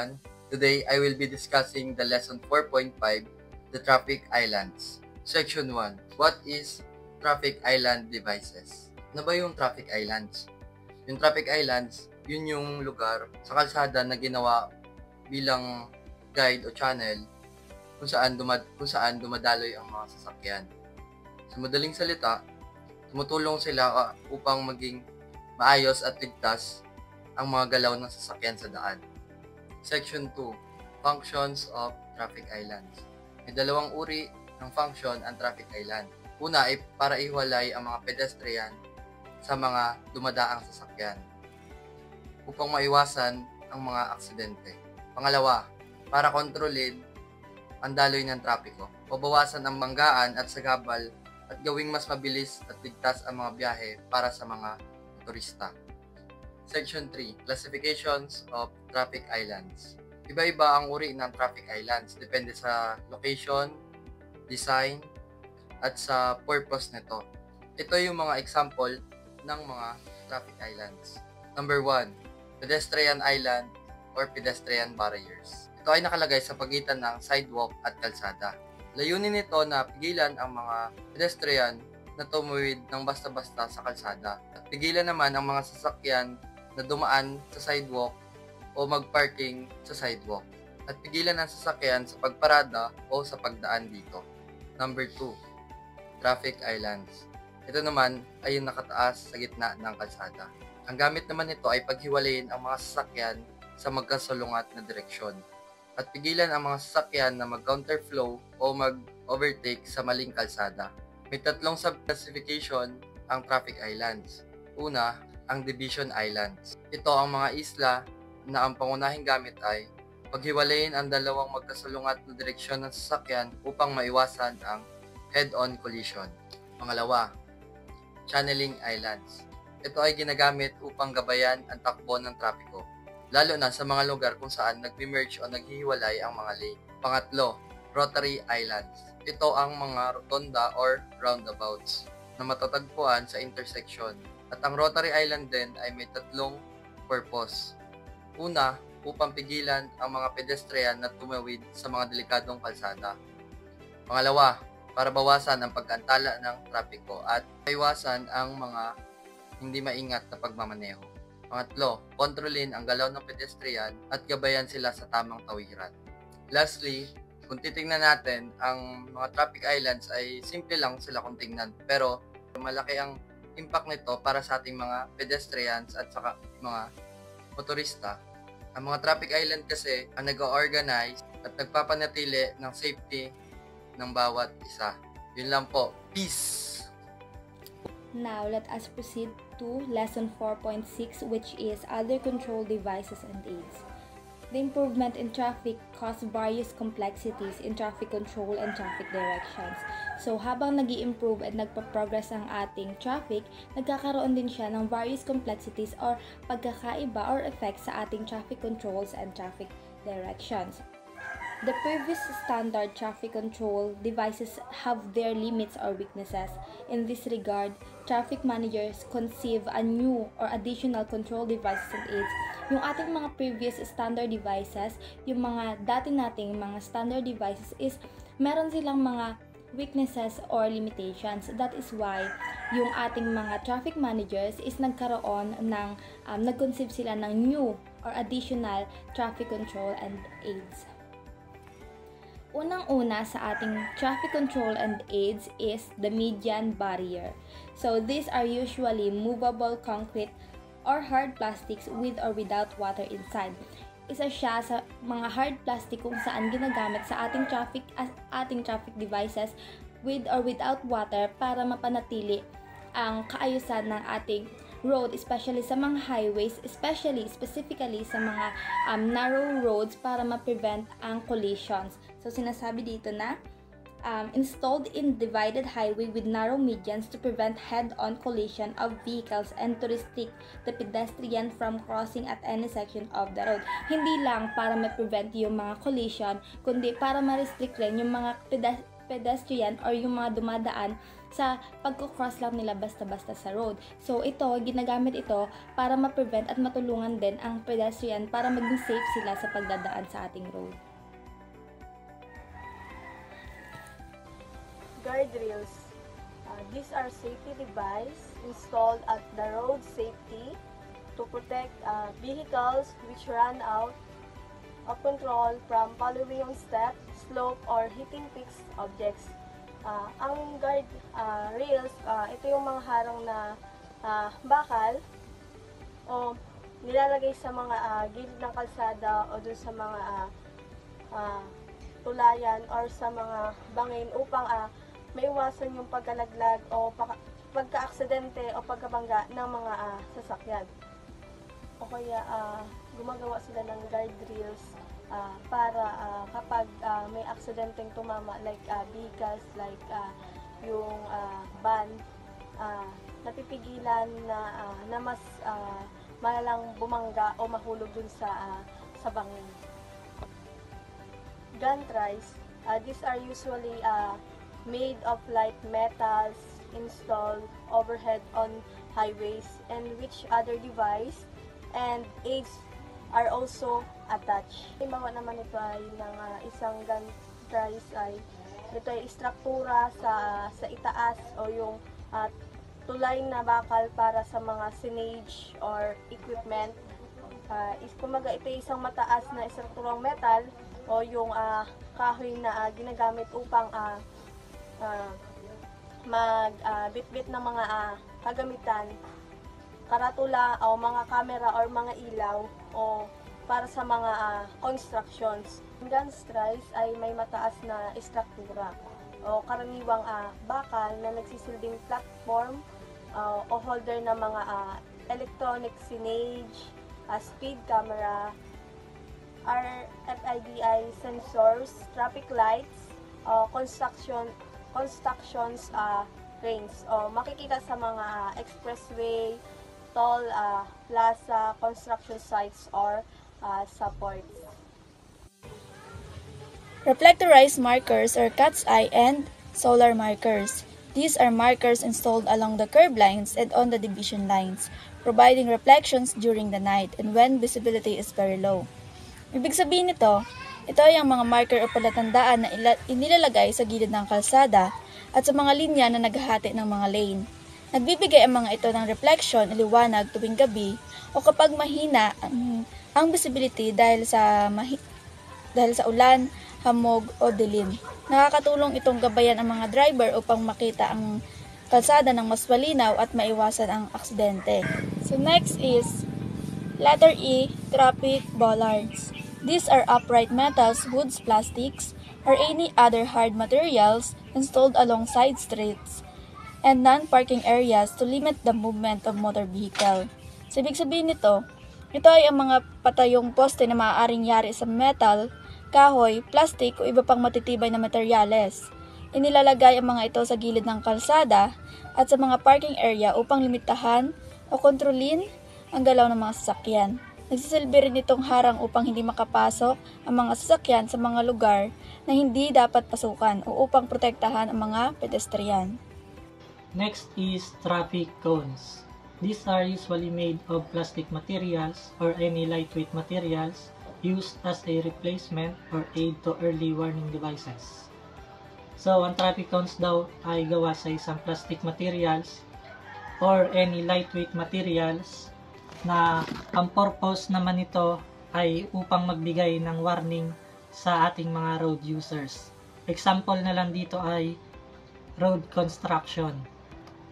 everyone. Today, I will be discussing the lesson 4.5, the traffic islands. Section 1, what is traffic island devices? Ano ba yung traffic islands? Yung traffic islands, yun yung lugar sa kalsada na ginawa bilang guide o channel kung saan dumadaloy ang mga sasakyan. Sa madaling salita, tumutulong sila upang maging maayos at ligtas ang mga galaw ng sasakyan sa daan. Section 2, functions of traffic islands. May dalawang uri ng function ang traffic island. Una ay para ihiwalay ang mga pedestrian sa mga dumadaang sasakyan upang maiwasan ang mga aksidente. Pangalawa, para kontrolin ang daloy ng trapiko, pabawasan ang banggaan at sagabal at gawing mas mabilis at ligtas ang mga biyahe para sa mga motorista. Section 3, classifications of traffic islands. Iba-iba ang uri ng traffic islands, depende sa location, design, at sa purpose nito. Ito yung mga example ng mga traffic islands. Number 1, pedestrian island or pedestrian barriers. Ito ay nakalagay sa pagitan ng sidewalk at kalsada. Layunin nito na pigilan ang mga pedestrian na tumawid ng basta-basta sa kalsada at pigilan naman ang mga sasakyan na dumaan sa sidewalk o magparking sa sidewalk at pigilan ang sasakyan sa pagparada o sa pagdaan dito. Number 2, traffic islands. Ito naman ay yung nakataas sa gitna ng kalsada. Ang gamit naman nito ay paghiwalayin ang mga sasakyan sa magkasalungat na direksyon at pigilan ang mga sasakyan na mag-counterflow o mag-overtake sa maling kalsada. May tatlong sub-classification ang traffic islands. Una, ang division islands. Ito ang mga isla na ang pangunahing gamit ay paghiwalayin ang dalawang magkasalungat na direksyon ng sasakyan upang maiwasan ang head-on collision. Pangalawa, channeling islands. Ito ay ginagamit upang gabayan ang takbo ng trapiko, lalo na sa mga lugar kung saan nagme-merge o naghihiwalay ang mga lane. Pangatlo, rotary islands. Ito ang mga rotonda or roundabouts na matatagpuan sa intersection. At ang rotary island din ay may tatlong purpose. Una, upang pigilan ang mga pedestrian na tumawid sa mga delikadong kalsada. Pangalawa, para bawasan ang pagkantala ng trapiko at maiwasan ang mga hindi maingat na pagmamaneho. Pangatlo, kontrolin ang galaw ng pedestrian at gabayan sila sa tamang tawiran. Lastly, kung titingnan natin, ang mga traffic islands ay simple lang sila kung tingnan, pero malaki ang impact nito para sa ating mga pedestrians at saka mga motorista. Ang mga traffic island kasi ang nag-organize at nagpapanatili ng safety ng bawat isa. Yun lang po. Peace! Now, let us proceed to lesson 4.6, which is other control devices and aids. The improvement in traffic caused various complexities in traffic control and traffic directions. So, habang nag-i-improve at nagpa-progress ang ating traffic, nagkakaroon din siya ng various complexities or pagkakaiba or effects sa ating traffic controls and traffic directions. The previous standard traffic control devices have their limits or weaknesses. In this regard, traffic managers conceive a new or additional control devices and aids. Yung ating mga previous standard devices, yung mga dati nating mga standard devices is meron silang mga weaknesses or limitations. That is why yung ating mga traffic managers is nagkaroon ng nag-conceive sila ng new or additional traffic control and aids. Unang-una sa ating traffic control and aids is the median barrier. So these are usually movable concrete or hard plastics with or without water inside. Isa siya sa mga hard plastic kung saan ginagamit sa ating traffic devices with or without water para mapanatili ang kaayusan ng ating road, especially sa mga highways, specifically sa mga narrow roads para ma-prevent ang collisions. So sinasabi dito na installed in divided highway with narrow medians to prevent head-on collision of vehicles and to restrict the pedestrian from crossing at any section of the road. Hindi lang para ma-prevent yung mga collision, kundi para ma-restrict rin yung mga pedestrian or yung mga dumadaan sa pagko-cross lang nila basta-basta sa road. So ginagamit ito para ma-prevent at matulungan din ang pedestrian para maging safe sila sa pagdadaan sa ating road. Guardrails. These are safety devices installed at the road safety to protect vehicles which run out of control from following on step, slope, or hitting fixed objects. Ang guard rails, ito yung mga harang na bakal o nilalagay sa mga gilid ng kalsada o dun sa mga tulayan or sa mga bangin upang maiwasan yung pagkalaglag o pagka-aksidente o pagkabangga ng mga sasakyan. O kaya gumagawa sila ng guardrails para kapag may aksidenteng tumama like vehicles, like yung van, napipigilan na mas malalang bumangga o mahulog dun sa bangin. Gantries, these are usually made of light metals installed overhead on highways, and which other device and aids are also attached. Imawa naman ito ay ng isang gantries ay ito ay istruktura sa itaas o yung tulay na bakal para sa mga signage or equipment. Kumaga ito ay isang mataas na istrukturang metal o yung kahoy na ginagamit upang magbitbit ng mga kagamitan, karatula o mga camera or mga ilaw o para sa mga constructions. Ang gantries ay may mataas na istruktura o karaniwang bakal na nagsisilbing platform o holder ng mga electronic signage, speed camera, RFID sensors, traffic lights, constructions lanes o makikita sa mga expressway, toll plaza, construction sites or supports. Reflectorized markers or cat's eye and solar markers. These are markers installed along the curb lines and on the division lines, providing reflections during the night and when visibility is very low. Ibig sabihin nito, ito ay ang mga marker o palatandaan na inilalagay sa gilid ng kalsada at sa mga linya na naghahati ng mga lane. Nagbibigay ang mga ito ng reflection o liwanag tuwing gabi o kapag mahina ang visibility dahil sa ulan, hamog o dilim. Nakakatulong itong gabayan ang mga driver upang makita ang kalsada ng mas malinaw at maiwasan ang aksidente. So next is letter E, traffic bollards. These are upright metals, woods, plastics, or any other hard materials installed along side streets and non-parking areas to limit the movement of motor vehicle. So, ibig sabihin nito, ito ay ang mga patayong poste na maaaring yari sa metal, kahoy, plastic o iba pang matitibay na materyales. Inilalagay ang mga ito sa gilid ng kalsada at sa mga parking area upang limitahan o kontrolin ang galaw ng mga sasakyan. Nagsisilbi rin itong harang upang hindi makapasok ang mga sasakyan sa mga lugar na hindi dapat pasukan o upang protektahan ang mga pedestrian. Next is traffic cones. These are usually made of plastic materials or any lightweight materials used as a replacement or aid to early warning devices. So, ang traffic cones daw ay gawa sa isang plastic materials or any lightweight materials na ang purpose naman nito ay upang magbigay ng warning sa ating mga road users. Example na lang dito ay road construction.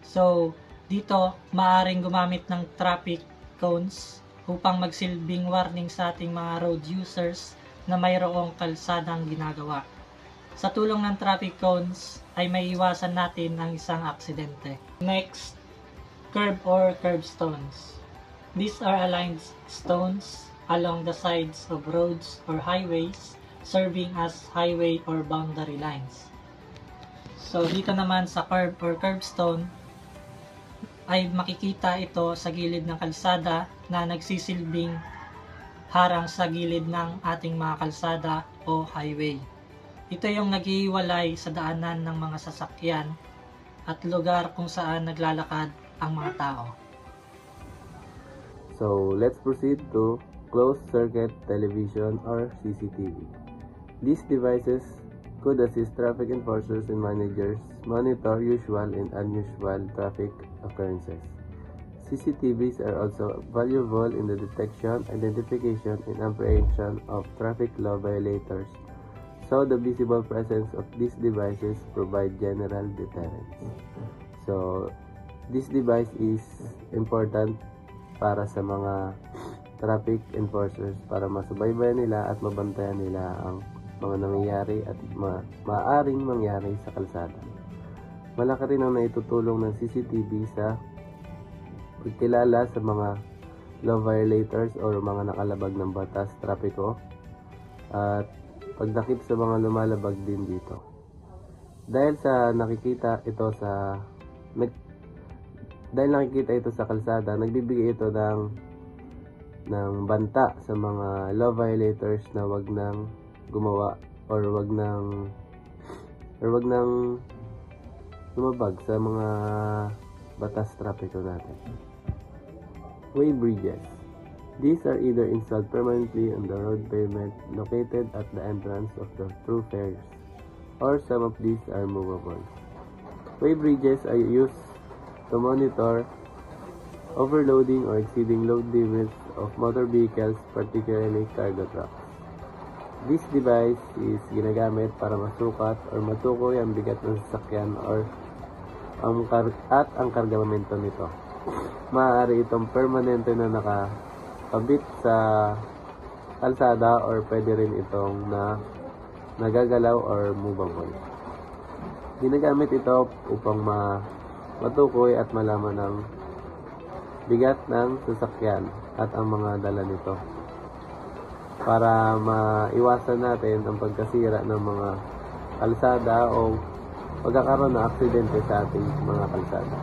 So, dito maaaring gumamit ng traffic cones upang magsilbing warning sa ating mga road users na mayroong kalsadang ginagawa. Sa tulong ng traffic cones ay maiiwasan natin ang isang aksidente. Next, curb or curbstones. These are aligned stones along the sides of roads or highways, serving as highway or boundary lines. So, dito naman sa curb or curbstone, ay makikita ito sa gilid ng kalsada na nagsisilbing harang sa gilid ng ating mga kalsada o highway. Ito yung naghihiwalay sa daanan ng mga sasakyan at lugar kung saan naglalakad ang mga tao. So, let's proceed to closed-circuit television or CCTV. These devices could assist traffic enforcers and managers monitor usual and unusual traffic occurrences. CCTVs are also valuable in the detection, identification, and apprehension of traffic law violators, so the visible presence of these devices provide general deterrence. So, this device is important para sa mga traffic enforcers para masubaybayan nila at mabantayan nila ang mga nangyayari at maaaring mangyari sa kalsada. Malaki rin ang naitutulong ng CCTV sa pagkilala sa mga law violators o mga nakalabag ng batas trapiko at pagdakip sa mga lumalabag din dito. Dahil nakikita ito sa kalsada, nagbibigay ito ng banta sa mga law violators na wag nang gumawa or wag nang lumabag sa mga batas trapiko natin. Way bridges. These are either installed permanently on the road pavement located at the entrance of the thoroughfares, or some of these are movable. Way bridges are used to monitor overloading or exceeding load limits of motor vehicles, particularly cargo trucks. This device is ginagamit para masukat or matukoy ang bigat ng sasakyan or ang kargamento nito. Maaari itong permanente na nakakabit sa kalsada or pwede rin itong nagagalaw or movable. Ginagamit ito upang matukoy at malaman ang bigat ng sasakyan at ang mga dala nito para maiwasan natin ang pagkasira ng mga kalsada o pagkakaroon ng aksidente sa ating mga kalsada.